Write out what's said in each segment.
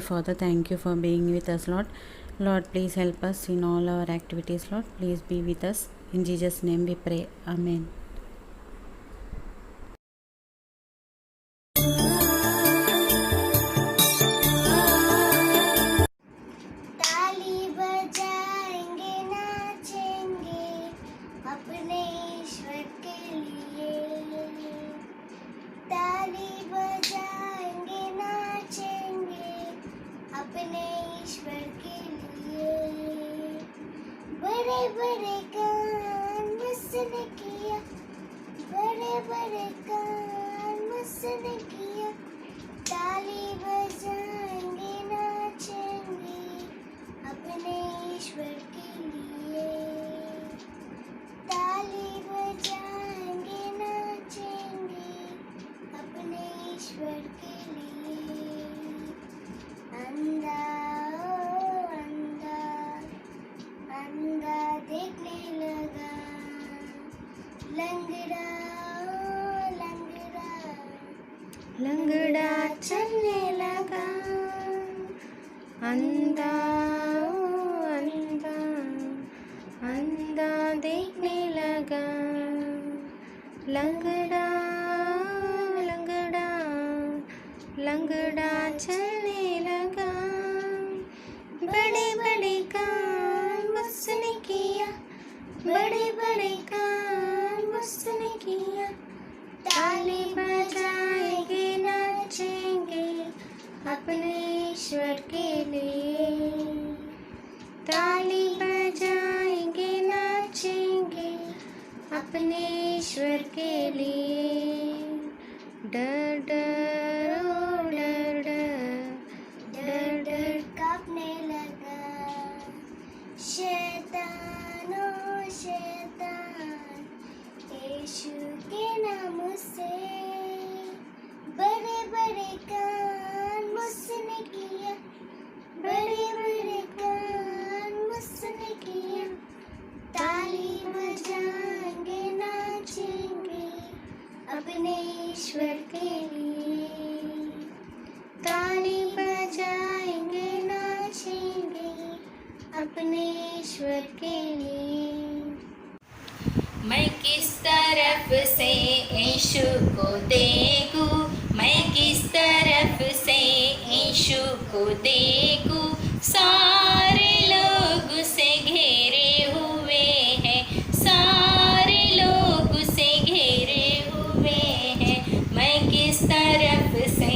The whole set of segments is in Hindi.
Father, thank you for being with us, Lord. Lord, please help us in all our activities, Lord. Please be with us. In Jesus' name we pray. Amen. ताली बजाएंगे नाचेंगे अपने ईश्वर के लिए। ताली बजाएंगे नाचेंगे अपने ईश्वर के लिए। बड़े बड़े काम उसने किया, बड़े बड़े काम उसने किया। ताली बजाएंगे नाचेंगे अपने ईश्वर के लिए। ताली बजाएंगे नाचेंगे अपने ईश्वर के लिए। अंधा ओ अंधा अंधा देखने लगा, लंगड़ा ओ लंगड़ा लंगड़ा चलने लगा। अंधा ओ अंधा अंधा देखने लगा, लंगड़ा लंगड़ा लंगड़ा चलने लगा। बड़े बड़े काम उसने किया, बड़े बड़े काम उसने किया। ताली बजाएंगे नाचेंगे अपने ईश्वर के लिए। ताली बजाएंगे नाचेंगे अपने ईश्वर के लिए। डर डर ओ डर डर डर डर कांपने लगा। शैतान ओ शैतान यीशु के नाम से। बड़े बड़े काम उसने किया, बड़े बड़े काम उसने किया। ताली बजाएंगे नाचेंगे अपने ईश्वर के लिए। ताली बजाएंगे नाचेंगे अपने ईश्वर के लिए। मैं किस तरफ से यीशु को देखूं, मैं किस तरफ से यीशु को देखूं। सारे लोग उसे घेरे हुए हैं, सारे लोग उसे घेरे हुए हैं। मैं किस तरफ से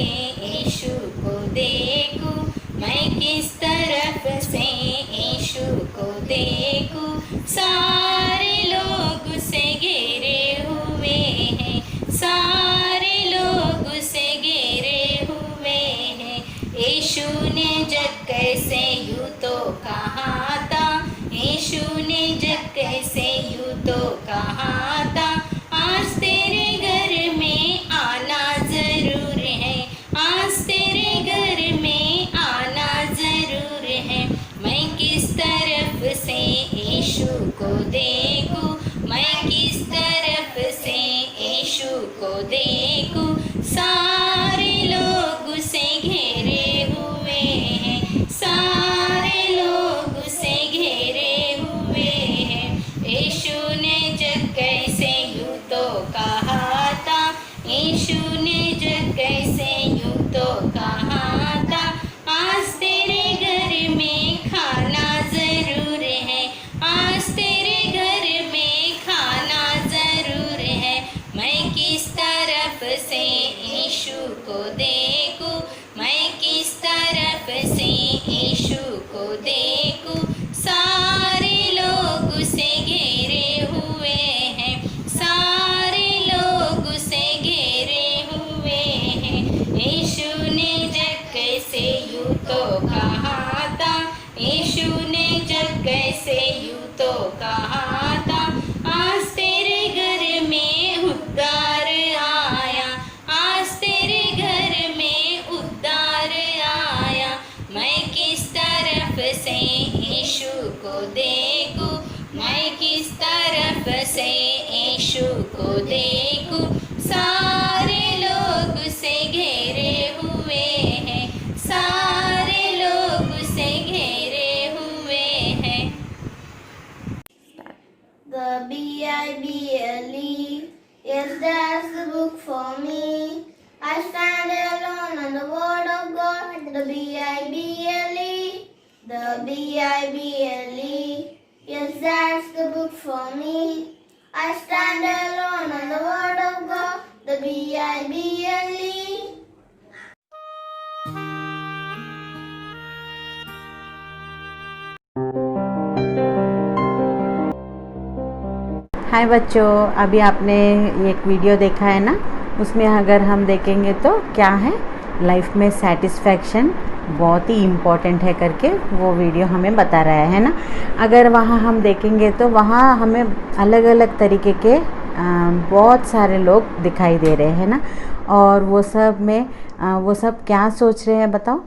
यीशु को देखूं, मैं किस तरफ से यीशु को देखूं। सारे लोग उसे घेरे हुए हैं, सारे लोग उसे घेरे हुए हैं। यीशु ने जग कैसे यूं तो कहा था, यीशु ने जग कैसे यूं तो कहा था। आज तेरे घर में आना जरूर है, आज तेरे घर में आना जरूर है। मैं किस तरफ से यीशु को देखूं, मैं किस तरफ से यीशु को देखूं। सारे लोग उसे घेरे हुए हैं, सारे लोग उसे घेरे हुए हैं। यीशु ने जग कैसे यूं तो कहा था, यीशु ने जग कैसे यूं तो कहा था। आज तेरे घर में खाना जरूर है, आज तेरे घर में खाना जरूर है। मैं किस तरफ से यीशु को देखूं, मैं किस तरफ से यीशु को देखूं। सारे लोग उसे घेरे हुए हैं, सारे लोग उसे घेरे हुए हैं। यीशु ने जग कैसे यूं तो कहा था, यीशु ने जग कैसे यूं तो कहा था। आज तेरे घर में उद्धार आया, आज तेरे घर में उद्धार आया। मैं किस तरफ से यीशु को देखूं, मैं किस तरफ से यीशु को देखूं। सारे लोग उसे घेरे हुए हैं, सारे Yes, that's the book for me. I stand alone on the word of God, the Bible, the Bible. Yes, that's the book for me. I stand alone on the word of God, the Bible. हाय बच्चों, अभी आपने एक वीडियो देखा है ना, उसमें अगर हम देखेंगे तो क्या है, लाइफ में सेटिस्फैक्शन बहुत ही इम्पॉर्टेंट है करके वो वीडियो हमें बता रहा है ना। अगर वहाँ हम देखेंगे तो वहाँ हमें अलग अलग तरीके के बहुत सारे लोग दिखाई दे रहे हैं ना, और वो सब क्या सोच रहे हैं बताओ।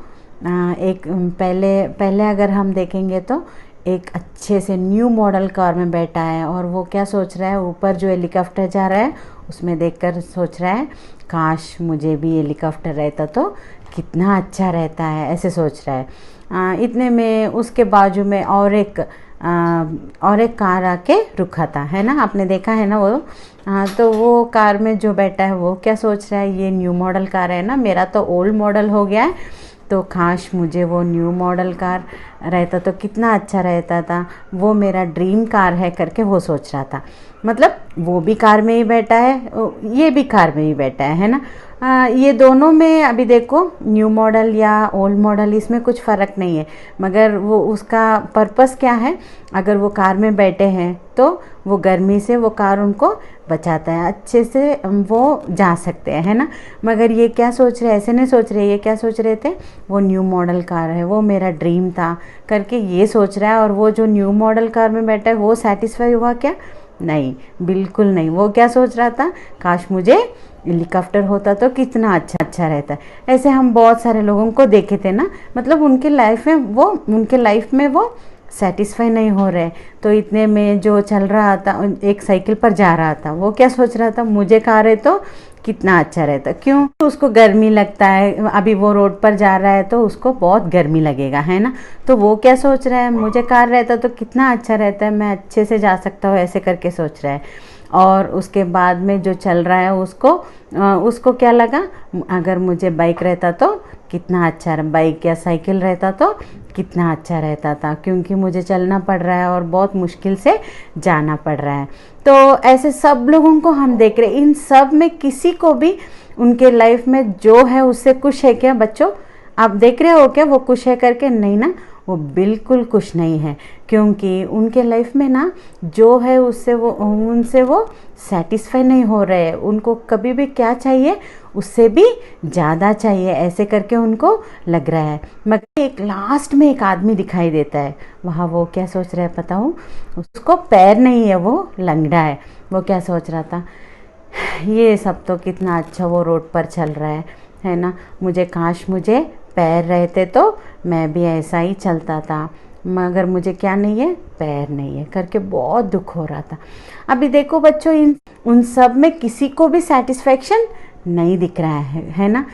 एक पहले अगर हम देखेंगे तो एक अच्छे से न्यू मॉडल कार में बैठा है, और वो क्या सोच रहा है, ऊपर जो हेलीकॉप्टर जा रहा है उसमें देखकर सोच रहा है काश मुझे भी हेलीकॉप्टर रहता तो कितना अच्छा रहता है, ऐसे सोच रहा है। इतने में उसके बाजू में और एक कार आके रुका था, है ना, आपने देखा है ना वो। तो वो कार में जो बैठा है वो क्या सोच रहा है, ये न्यू मॉडल कार है ना, मेरा तो ओल्ड मॉडल हो गया है, तो काश मुझे वो न्यू मॉडल कार रहता तो कितना अच्छा रहता था, वो मेरा ड्रीम कार है करके वो सोच रहा था। मतलब वो भी कार में ही बैठा है, ये भी कार में ही बैठा है ना। ये दोनों में अभी देखो, न्यू मॉडल या ओल्ड मॉडल इसमें कुछ फ़र्क नहीं है, मगर वो उसका पर्पस क्या है, अगर वो कार में बैठे हैं तो वो गर्मी से वो कार उनको बचाता है, अच्छे से वो जा सकते हैं, है ना। मगर ये क्या सोच रहे, ऐसे नहीं सोच रहे, ये क्या सोच रहे थे, वो न्यू मॉडल कार है, वो मेरा ड्रीम था करके ये सोच रहा है। और वो जो न्यू मॉडल कार में बैठा है वो सेटिस्फाई हुआ क्या, नहीं, बिल्कुल नहीं। वो क्या सोच रहा था, काश मुझे हेलीकॉप्टर होता तो कितना अच्छा रहता। ऐसे हम बहुत सारे लोगों को देखे थे ना, मतलब उनके लाइफ में वो सेटिस्फाई नहीं हो रहे। तो इतने में जो चल रहा था, एक साइकिल पर जा रहा था, वो क्या सोच रहा था, मुझे कार है तो कितना अच्छा रहता। क्यों, उसको गर्मी लगता है, अभी वो रोड पर जा रहा है तो उसको बहुत गर्मी लगेगा, है ना। तो वो क्या सोच रहा है, मुझे कार रहता तो कितना अच्छा रहता है, मैं अच्छे से जा सकता हूँ, ऐसे करके सोच रहा है। और उसके बाद में जो चल रहा है उसको क्या लगा, अगर मुझे बाइक रहता तो कितना अच्छा, बाइक या साइकिल रहता तो कितना अच्छा रहता था, क्योंकि मुझे चलना पड़ रहा है और बहुत मुश्किल से जाना पड़ रहा है। तो ऐसे सब लोगों को हम देख रहे हैं, इन सब में किसी को भी उनके लाइफ में जो है उससे खुश है क्या बच्चों? आप देख रहे हो क्या वो खुश है करके? नहीं ना, वो बिल्कुल खुश नहीं है, क्योंकि उनके लाइफ में ना जो है उनसे वो सेटिस्फाई नहीं हो रहे। उनको कभी भी क्या चाहिए, उससे भी ज़्यादा चाहिए, ऐसे करके उनको लग रहा है। मगर एक लास्ट में एक आदमी दिखाई देता है, वहाँ वो क्या सोच रहा है पता हूँ, उसको पैर नहीं है, वो लंगड़ा है। वो क्या सोच रहा था, ये सब तो कितना अच्छा वो रोड पर चल रहा है ना, काश मुझे पैर रहते तो मैं भी ऐसा ही चलता था, मगर मुझे क्या नहीं है, पैर नहीं है करके बहुत दुख हो रहा था। अभी देखो बच्चों, उन सब में किसी को भी सेटिस्फैक्शन नहीं दिख रहा है ना।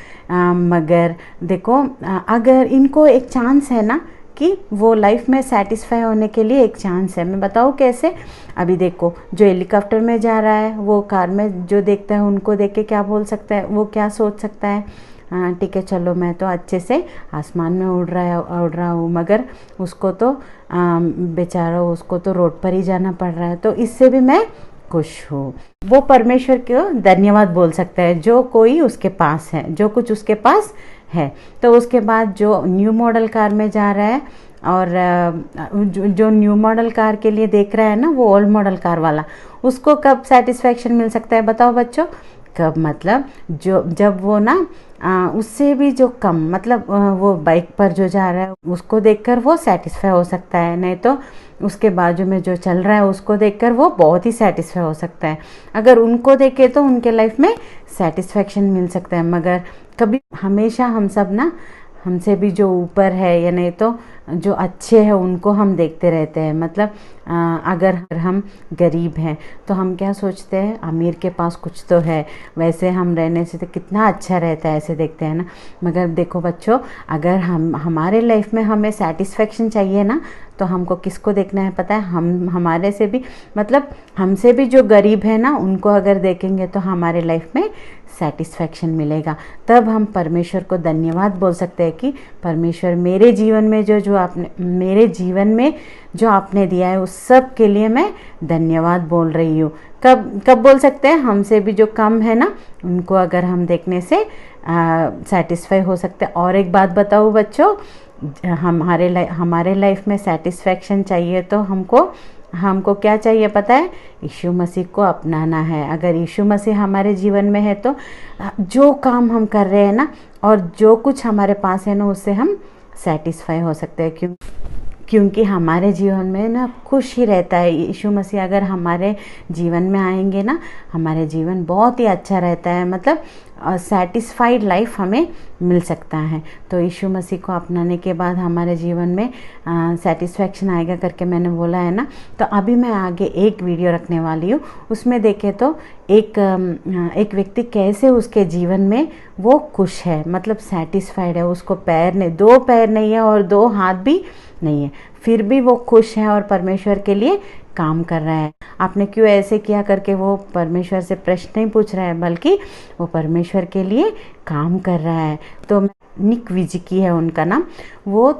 मगर देखो, अगर इनको एक चांस है ना कि वो लाइफ में सेटिस्फाई होने के लिए एक चांस है। मैं बताऊँ कैसे? अभी देखो, जो हेलीकॉप्टर में जा रहा है वो कार में जो देखता है उनको देख के क्या बोल सकता है, वो क्या सोच सकता है, ठीक है चलो मैं तो अच्छे से आसमान में उड़ रहा हूँ, मगर उसको तो बेचारा, उसको तो रोड पर ही जाना पड़ रहा है, तो इससे भी मैं खुश हूँ। वो परमेश्वर को धन्यवाद बोल सकता है, जो कोई उसके पास है, जो कुछ उसके पास है। तो उसके बाद जो न्यू मॉडल कार में जा रहा है, और जो न्यू मॉडल कार के लिए देख रहा है ना, वो ओल्ड मॉडल कार वाला, उसको कब सेटिस्फैक्शन मिल सकता है बताओ बच्चों? कब, मतलब जब वो ना उससे भी जो कम, मतलब वो बाइक पर जो जा रहा है उसको देखकर वो सेटिस्फाई हो सकता है, नहीं तो उसके बाजू में जो चल रहा है उसको देखकर वो बहुत ही सेटिस्फाई हो सकता है। अगर उनको देखे तो उनके लाइफ में सेटिस्फैक्शन मिल सकता है। मगर कभी, हमेशा हम सब ना हमसे भी जो ऊपर है या नहीं तो जो अच्छे हैं उनको हम देखते रहते हैं। मतलब अगर हम गरीब हैं तो हम क्या सोचते हैं, अमीर के पास कुछ तो है, वैसे हम रहने से तो कितना अच्छा रहता है, ऐसे देखते हैं ना। मगर देखो बच्चों, अगर हमारे लाइफ में हमें सेटिस्फेक्शन चाहिए ना, तो हमको किसको देखना है पता है? हमारे से भी, मतलब हमसे भी जो गरीब है ना, उनको अगर देखेंगे तो हमारे लाइफ में सेटिस्फेक्शन मिलेगा। तब हम परमेश्वर को धन्यवाद बोल सकते हैं कि परमेश्वर मेरे जीवन में जो आपने दिया है उस सब के लिए मैं धन्यवाद बोल रही हूँ। कब बोल सकते हैं? हमसे भी जो कम है ना, उनको अगर हम देखने से सेटिस्फाई हो सकते हैं। और एक बात बताऊँ बच्चों, हमारे लाइफ में सेटिस्फेक्शन चाहिए तो हमको क्या चाहिए पता है? यीशु मसीह को अपनाना है। अगर यीशु मसीह हमारे जीवन में है तो जो काम हम कर रहे हैं ना, और जो कुछ हमारे पास है ना, उससे हम सेटिस्फाई हो सकते हैं। क्योंकि हमारे जीवन में ना खुश ही रहता है। यीशु मसीह अगर हमारे जीवन में आएंगे ना, हमारे जीवन बहुत ही अच्छा रहता है। मतलब सेटिस्फाइड लाइफ हमें मिल सकता है। तो यीशु मसीह को अपनाने के बाद हमारे जीवन में सेटिस्फैक्शन आएगा करके मैंने बोला है ना। तो अभी मैं आगे एक वीडियो रखने वाली हूँ, उसमें देखें तो एक व्यक्ति कैसे उसके जीवन में वो खुश है, मतलब सेटिस्फाइड है। उसको दो पैर नहीं है और दो हाथ भी नहीं है, फिर भी वो खुश है और परमेश्वर के लिए काम कर रहा है। आपने क्यों ऐसे किया करके वो परमेश्वर से प्रश्न नहीं पूछ रहा है, बल्कि वो परमेश्वर के लिए काम कर रहा है। तो निक विजिकी है उनका नाम। वो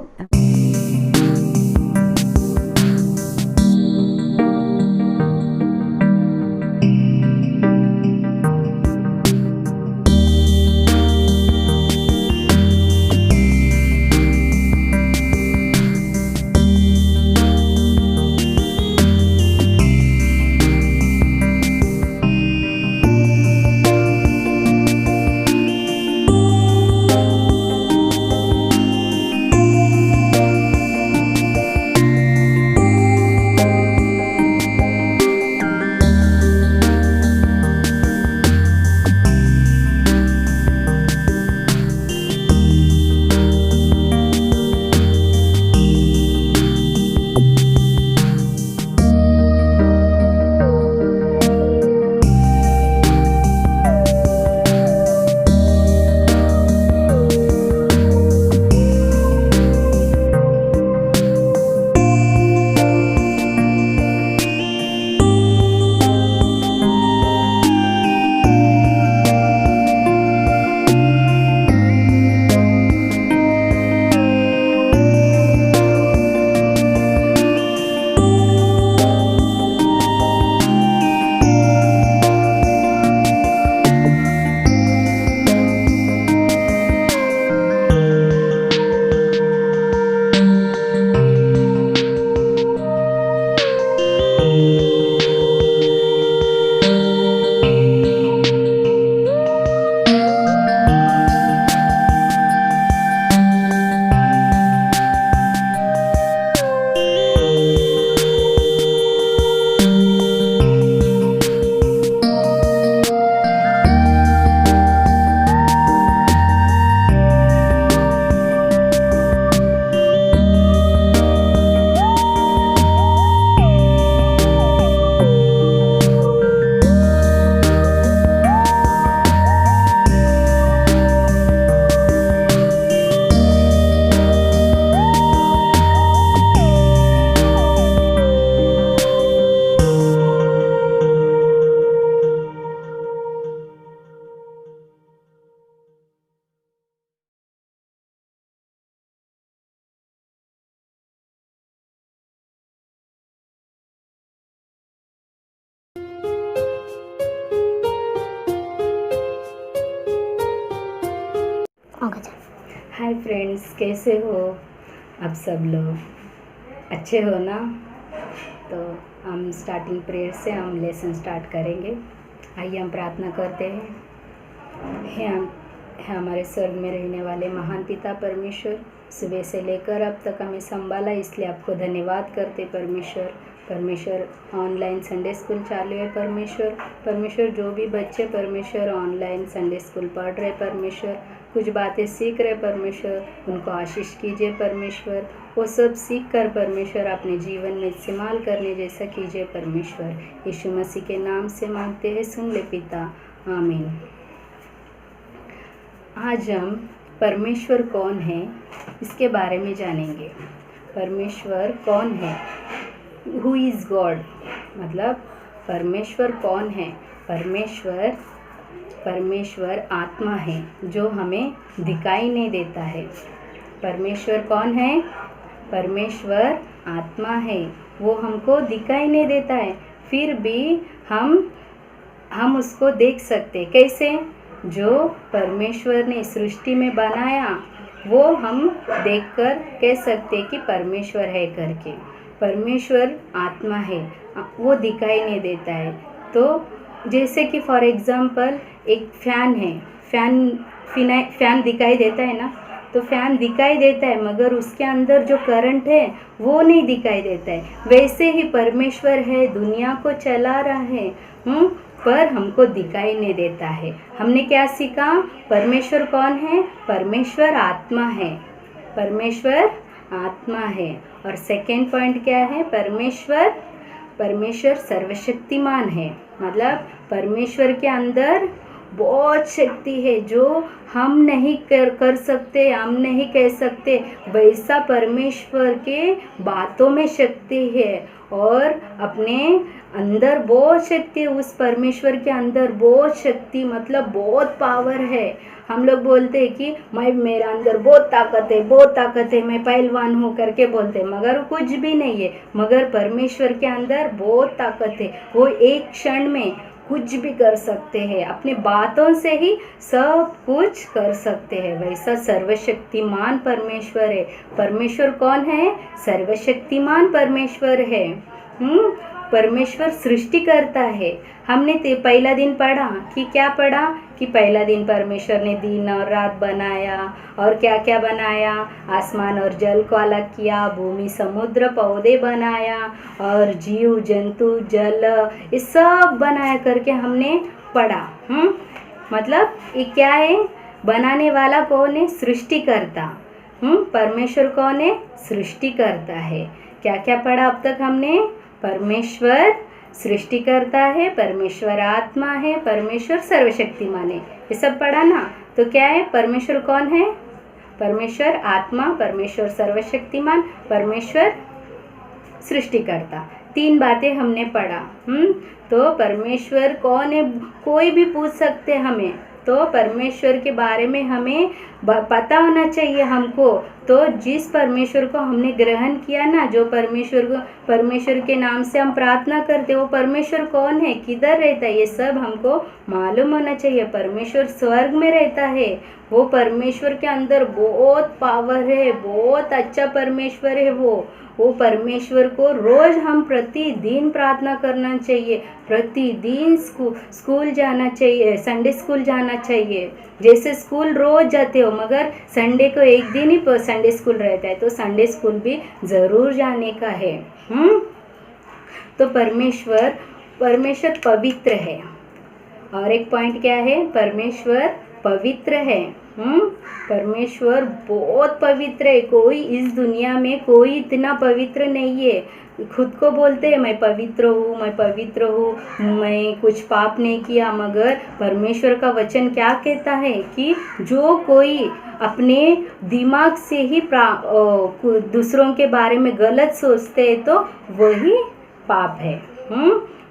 हाय फ्रेंड्स, कैसे हो आप सब लोग? अच्छे हो ना? तो हम स्टार्टिंग प्रेयर से हम लेसन स्टार्ट करेंगे। आइए हम प्रार्थना करते हैं। हमारे स्वर्ग में रहने वाले महान पिता परमेश्वर, सुबह से लेकर अब तक हमें संभाला, इसलिए आपको धन्यवाद करते परमेश्वर ऑनलाइन संडे स्कूल चालू है परमेश्वर। जो भी बच्चे परमेश्वर ऑनलाइन संडे स्कूल पढ़ रहे परमेश्वर, कुछ बातें सीख रहे परमेश्वर, उनको आशीष कीजिए परमेश्वर। वो सब सीख कर परमेश्वर अपने जीवन में इस्तेमाल करने जैसा कीजिए परमेश्वर। यीशु मसीह के नाम से मांगते हैं, सुन ले पिता, आमीन। आज हम परमेश्वर कौन है इसके बारे में जानेंगे। परमेश्वर कौन है, हु इज़ गॉड, मतलब परमेश्वर कौन है। परमेश्वर आत्मा है जो हमें दिखाई नहीं देता है। परमेश्वर कौन है, परमेश्वर आत्मा है, वो हमको दिखाई नहीं देता है, फिर भी हम उसको देख सकते। कैसे? जो परमेश्वर ने सृष्टि में बनाया वो हम देखकर कह सकते कि परमेश्वर है करके। परमेश्वर आत्मा है, वो दिखाई नहीं देता है। तो जैसे कि फॉर एग्ज़ाम्पल एक फ़ैन है, फ़ैन दिखाई देता है ना, तो फ़ैन दिखाई देता है मगर उसके अंदर जो करंट है वो नहीं दिखाई देता है। वैसे ही परमेश्वर है, दुनिया को चला रहा है, पर हमको दिखाई नहीं देता है। हमने क्या सीखा? परमेश्वर कौन है? परमेश्वर आत्मा है, परमेश्वर आत्मा है। और सेकेंड पॉइंट क्या है? परमेश्वर सर्वशक्तिमान है, मतलब परमेश्वर के अंदर बहुत शक्ति है जो हम नहीं कर सकते, हम नहीं कह सकते, वैसा परमेश्वर के बातों में शक्ति है। और अपने अंदर बहुत शक्ति है, उस परमेश्वर के अंदर बहुत शक्ति, मतलब बहुत पावर है। हम लोग बोलते हैं कि मेरा अंदर बहुत ताकत है, मैं पहलवान हूँ करके बोलते हैं, मगर कुछ भी नहीं है। मगर परमेश्वर के अंदर बहुत ताकत है, वो एक क्षण में कुछ भी कर सकते हैं, अपने बातों से ही सब कुछ कर सकते हैं। वैसा सर्वशक्तिमान परमेश्वर है। परमेश्वर कौन है? सर्वशक्तिमान परमेश्वर है। परमेश्वर सृष्टि करता है। हमने पहला दिन पढ़ा कि क्या पढ़ा कि पहला दिन परमेश्वर ने दिन और रात बनाया, और क्या क्या बनाया? आसमान और जल को अलग किया, भूमि समुद्र पौधे बनाया, और जीव जंतु जल ये सब बनाया करके हमने पढ़ा। मतलब ये क्या है? बनाने वाला कौन है? सृष्टिकर्ता। परमेश्वर कौन है? सृष्टि करता है। क्या क्या पढ़ा अब तक हमने? परमेश्वर सृष्टि करता है, परमेश्वर आत्मा है, परमेश्वर सर्वशक्तिमान है, ये सब पढ़ा ना। तो क्या है? परमेश्वर कौन है? परमेश्वर आत्मा, परमेश्वर सर्वशक्तिमान, परमेश्वर सृष्टिकर्ता। 3 बातें हमने पढ़ा। तो परमेश्वर कौन है कोई भी पूछ सकते हमें, तो परमेश्वर के बारे में हमें पता होना चाहिए हमको। तो जिस परमेश्वर को हमने ग्रहण किया ना, जो परमेश्वर के नाम से हम प्रार्थना करते, वो परमेश्वर कौन है, किधर रहता है, ये सब हमको मालूम होना चाहिए। परमेश्वर स्वर्ग में रहता है, वो परमेश्वर के अंदर बहुत पावर है, बहुत अच्छा परमेश्वर है वो परमेश्वर को रोज़ हम प्रतिदिन प्रार्थना करना चाहिए, प्रतिदिन स्कूल जाना चाहिए, संडे स्कूल जाना चाहिए। जैसे स्कूल रोज़ जाते हो मगर संडे को एक दिन ही संडे स्कूल रहता है, तो संडे स्कूल भी ज़रूर जाने का है। तो परमेश्वर पवित्र है। और एक पॉइंट क्या है? परमेश्वर पवित्र है। परमेश्वर बहुत पवित्र है। कोई इस दुनिया में कोई इतना पवित्र नहीं है। खुद को बोलते हैं मैं पवित्र हूँ, मैं कुछ पाप नहीं किया, मगर परमेश्वर का वचन क्या कहता है कि जो कोई अपने दिमाग से ही दूसरों के बारे में गलत सोचते हैं तो वही पाप है।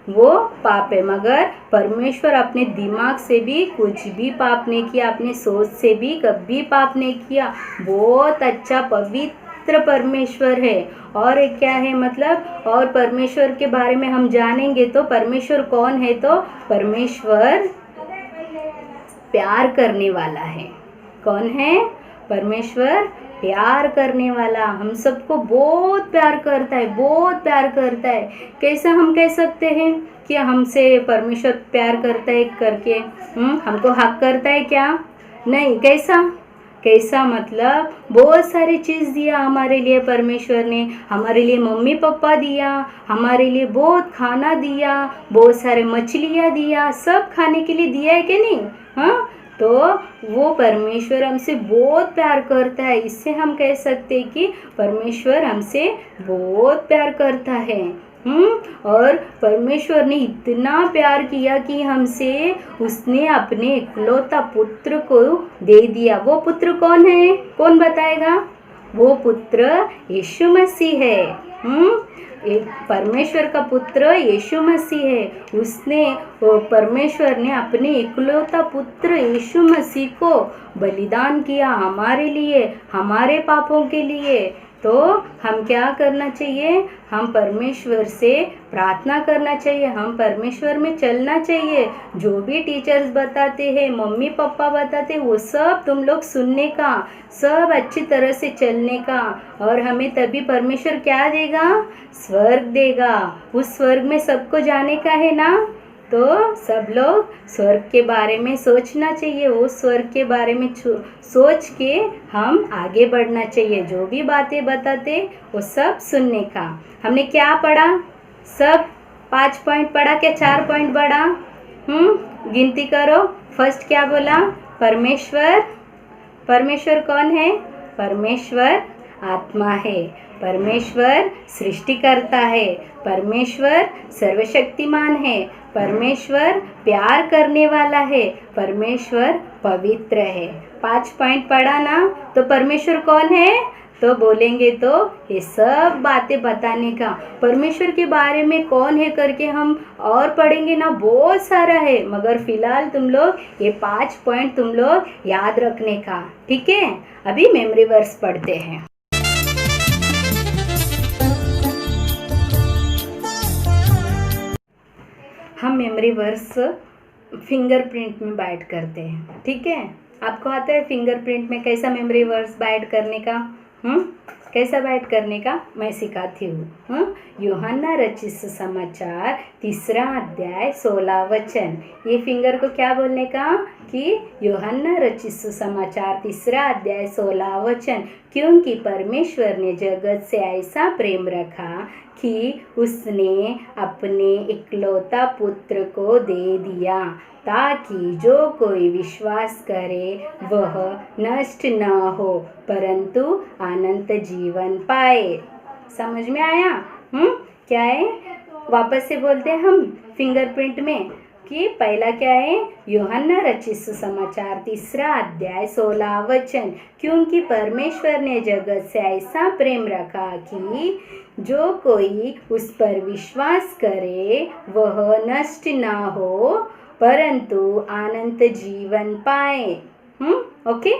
वो पाप है। मगर परमेश्वर अपने दिमाग से भी कुछ भी पाप नहीं किया, अपने सोच से भी कभी पाप नहीं किया। बहुत अच्छा पवित्र परमेश्वर है। और एक क्या है मतलब, और परमेश्वर के बारे में हम जानेंगे तो परमेश्वर कौन है, तो परमेश्वर प्यार करने वाला है। कौन है? परमेश्वर प्यार करने वाला, हम सबको बहुत प्यार करता है, बहुत प्यार करता है। कैसा हम कह सकते हैं कि हमसे परमेश्वर प्यार करता है करके? हमको हक करता है क्या? नहीं। कैसा मतलब बहुत सारी चीज़ दिया हमारे लिए परमेश्वर ने। हमारे लिए मम्मी पापा दिया, हमारे लिए बहुत खाना दिया, बहुत सारे मछलियाँ दिया, सब खाने के लिए दिया है कि नहीं? तो वो परमेश्वर हमसे बहुत प्यार करता है। इससे हम कह सकते हैं कि परमेश्वर हमसे बहुत प्यार करता है। और परमेश्वर ने इतना प्यार किया कि हमसे उसने अपने इकलौता पुत्र को दे दिया। वो पुत्र कौन है? कौन बताएगा? वो पुत्र यीशु मसीह है। एक परमेश्वर का पुत्र यीशु मसीह है। परमेश्वर ने अपने इकलौता पुत्र यीशु मसीह को बलिदान किया हमारे लिए, हमारे पापों के लिए। तो हम क्या करना चाहिए? हम परमेश्वर से प्रार्थना करना चाहिए, हम परमेश्वर में चलना चाहिए। जो भी टीचर्स बताते हैं, मम्मी पापा बताते हैं, वो सब तुम लोग सुनने का, सब अच्छी तरह से चलने का। और हमें तभी परमेश्वर क्या देगा? स्वर्ग देगा। उस स्वर्ग में सबको जाने का है ना। तो सब लोग स्वर्ग के बारे में सोचना चाहिए। वो स्वर्ग के बारे में सोच के हम आगे बढ़ना चाहिए। जो भी बातें बताते वो सब सुनने का। हमने क्या पढ़ा? सब 5 पॉइंट पढ़ा क्या 4 पॉइंट पढ़ा? गिनती करो। फर्स्ट क्या बोला? परमेश्वर। परमेश्वर कौन है? परमेश्वर आत्मा है। परमेश्वर सृष्टि करता है। परमेश्वर सर्वशक्तिमान है। परमेश्वर प्यार करने वाला है। परमेश्वर पवित्र है। 5 पॉइंट पढ़ा ना। तो परमेश्वर कौन है? तो बोलेंगे तो ये सब बातें बताने का। परमेश्वर के बारे में कौन है करके हम और पढ़ेंगे ना, बहुत सारा है। मगर फिलहाल तुम लोग ये 5 पॉइंट तुम लोग याद रखने का, ठीक है। अभी मेमोरी वर्स पढ़ते हैं। हम मेमोरी वर्स फिंगरप्रिंट में बाइट करते हैं, ठीक है। आपको आता है फिंगरप्रिंट में कैसा मेमोरी वर्स बाइट करने का? कैसा बाइट करने का मैं सिखाती हूँ। यूहन्ना रचित सुसमाचार 3 अध्याय 16 वचन। ये फिंगर को क्या बोलने का? कि यूहन्ना रचित सुसमाचार 3 अध्याय 16 वचन। क्योंकि परमेश्वर ने जगत से ऐसा प्रेम रखा कि उसने अपने इकलौता पुत्र को दे दिया, ताकि जो कोई विश्वास करे वह नष्ट न हो परंतु अनंत जीवन पाए। समझ में आया? क्या है? वापस से बोलते हैं हम फिंगरप्रिंट में कि पहला क्या है? यूहन्ना रचित सुसमाचार 3 अध्याय 16 वचन। क्योंकि परमेश्वर ने जगत से ऐसा प्रेम रखा कि जो कोई उस पर विश्वास करे वह नष्ट न हो परंतु अनंत जीवन पाए। Okay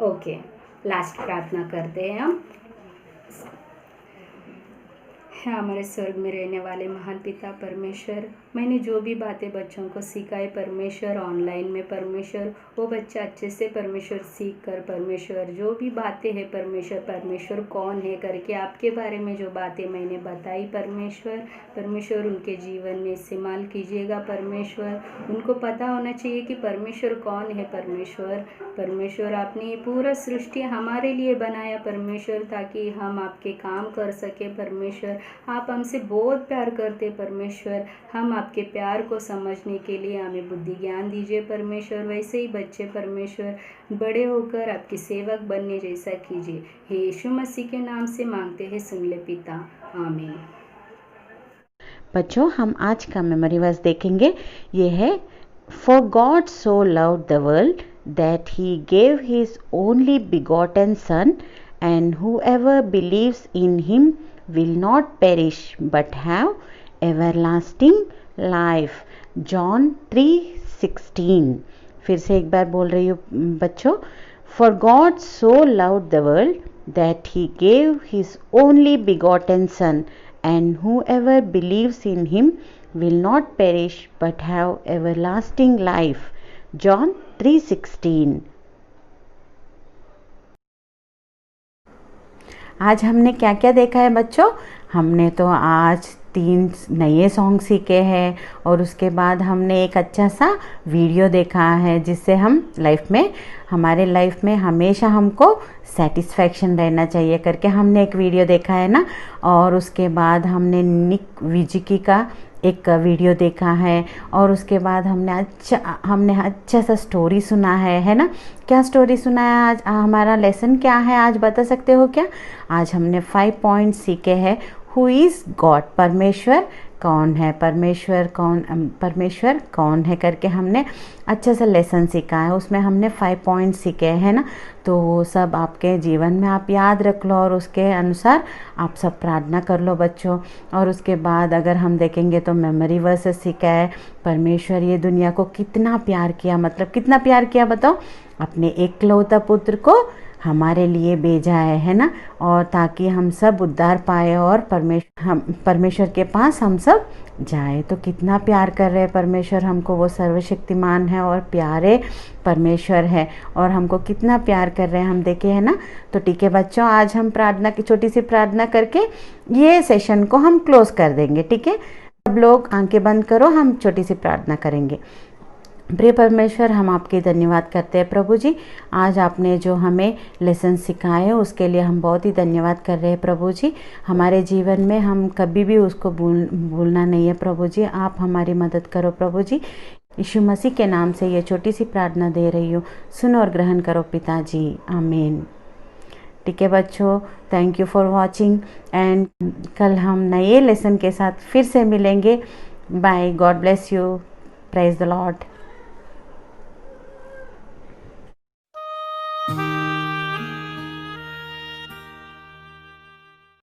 okay. लास्ट प्रार्थना करते हैं हम। हमारे स्वर्ग में रहने वाले महान पिता परमेश्वर, मैंने जो भी बातें बच्चों को सिखाई परमेश्वर, ऑनलाइन में परमेश्वर, वो बच्चा अच्छे से परमेश्वर सीख कर परमेश्वर जो भी बातें हैं परमेश्वर कौन है करके आपके बारे में जो बातें मैंने बताई परमेश्वर उनके जीवन में इस्तेमाल कीजिएगा। परमेश्वर उनको पता होना चाहिए कि परमेश्वर कौन है। परमेश्वर आपने ये पूरा सृष्टि हमारे लिए बनाया परमेश्वर, ताकि हम आपके काम कर सके। परमेश्वर आप हमसे बहुत प्यार करते परमेश्वर, हम आपके प्यार को समझने के लिए हमें बुद्धि ज्ञान दीजिए परमेश्वर। वैसे ही बच्चे परमेश्वर बड़े होकर आपकी सेवक बनने जैसा कीजिए। हे यीशु मसीह के नाम से मांगते हैं, सुन ले पिता, आमीन। बच्चों हम आज का मेमोरी वर्स देखेंगे। ये है for God so loved the world that he gave his only begotten son and whoever believes in him will not perish but have everlasting life। John 3:16। फिर से एक बार बोल रही हूँ बच्चों। For God so loved the world that he gave his only begotten son and whoever believes in him will not perish but have everlasting life। John 3:16। आज हमने क्या क्या देखा है बच्चों? हमने तो आज 3 नए सॉन्ग सीखे हैं और उसके बाद हमने एक अच्छा सा वीडियो देखा है जिससे हम हमारे लाइफ में हमेशा हमको सेटिस्फैक्शन रहना चाहिए करके हमने एक वीडियो देखा है ना। और उसके बाद हमने निक विजिकी का एक वीडियो देखा है और उसके बाद हमने अच्छा सा स्टोरी सुना है ना। क्या स्टोरी सुना है आज? हमारा लेसन क्या है आज बता सकते हो क्या? आज हमने 5 पॉइंट सीखे हैं। हु इज़ गॉड, परमेश्वर कौन है, परमेश्वर कौन है करके हमने अच्छा सा लेसन सीखा है। उसमें हमने 5 पॉइंट सीखे हैं ना। तो वो सब आपके जीवन में आप याद रख लो और उसके अनुसार आप सब प्रार्थना कर लो बच्चों। और उसके बाद अगर हम देखेंगे तो मेमोरी वर्सेस सीखा है। परमेश्वर ये दुनिया को कितना प्यार किया, मतलब कितना प्यार किया बताओ? अपने एकलौता पुत्र को हमारे लिए भेजा है ना, और ताकि हम सब उद्धार पाए और परमेश्वर के पास हम सब जाए। तो कितना प्यार कर रहे हैं परमेश्वर हमको, वो सर्वशक्तिमान है और प्यारे परमेश्वर है और हमको कितना प्यार कर रहे हैं हम देखे है ना। तो ठीक है बच्चों, आज हम प्रार्थना की छोटी सी प्रार्थना करके ये सेशन को हम क्लोज कर देंगे। ठीक है, सब लोग आंखें बंद करो, हम छोटी सी प्रार्थना करेंगे। प्रिय परमेश्वर, हम आपके धन्यवाद करते हैं प्रभु जी। आज आपने जो हमें लेसन सिखाए उसके लिए हम बहुत ही धन्यवाद कर रहे हैं प्रभु जी। हमारे जीवन में हम कभी भी उसको भूलना नहीं है प्रभु जी। आप हमारी मदद करो प्रभु जी। यीशु मसीह के नाम से ये छोटी सी प्रार्थना दे रही हूँ, सुनो और ग्रहण करो पिताजी, आमीन। ठीक है बच्चों, thank you for watching and कल हम नए लेसन के साथ फिर से मिलेंगे। Bye, God bless you, praise the Lord.